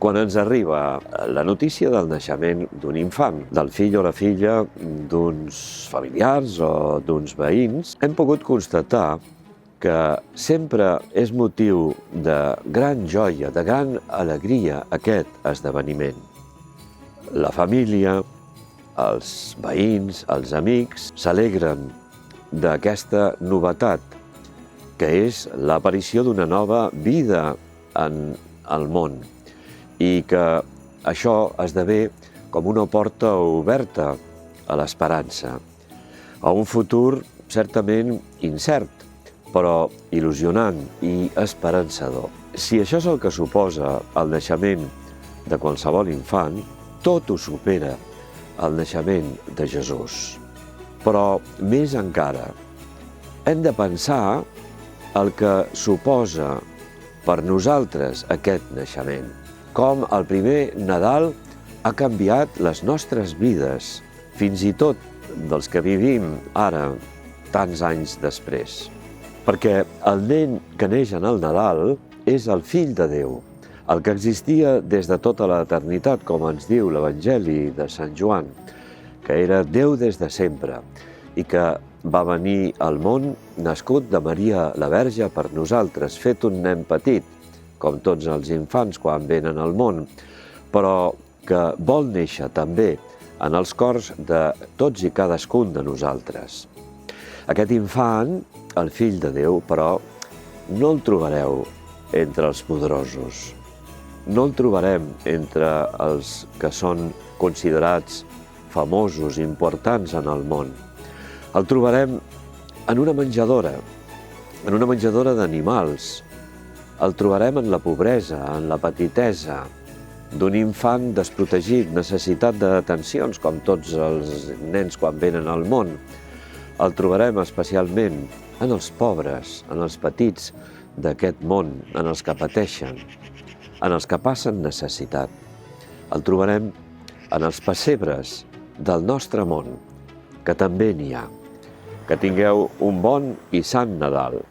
Quan ens arriba la notícia del naixement d'un infant, del fill o la filla d'uns familiars o d'uns veïns, hem pogut constatar que sempre és motiu de gran joia, de gran alegria aquest esdeveniment. La família, els veïns, els amics s'alegren d'aquesta novetat, que és l'aparició d'una nova vida en el món, i que això esdevé com una porta oberta a l'esperança, a un futur certament incert, però il·lusionant i esperançador. Si això és el que suposa el naixement de qualsevol infant, tot ho supera el naixement de Jesús. Però més encara, hem de pensar el que suposa per nosaltres aquest naixement, com el primer Nadal ha canviat les nostres vides, fins i tot dels que vivim ara, tants anys després. Perquè el nen que neix en el Nadal és el Fill de Déu, el que existia des de tota l'eternitat, com ens diu l'Evangeli de Sant Joan, que era Déu des de sempre i que va venir al món nascut de Maria la Verge per nosaltres, fet un nen petit, com tots els infants quan venen al món, però que vol néixer també en els cors de tots i cadascun de nosaltres. Aquest infant, el Fill de Déu, però, no el trobareu entre els poderosos. No el trobarem entre els que són considerats famosos, importants en el món. El trobarem en una menjadora d'animals. El trobarem en la pobresa, en la petitesa, d'un infant desprotegit, necessitat d'atencions, com tots els nens quan venen al món. El trobarem especialment en els pobres, en els petits d'aquest món, en els que pateixen, en els que passen necessitat. El trobarem en els pessebres del nostre món, que també n'hi ha. Que tingueu un bon i sant Nadal.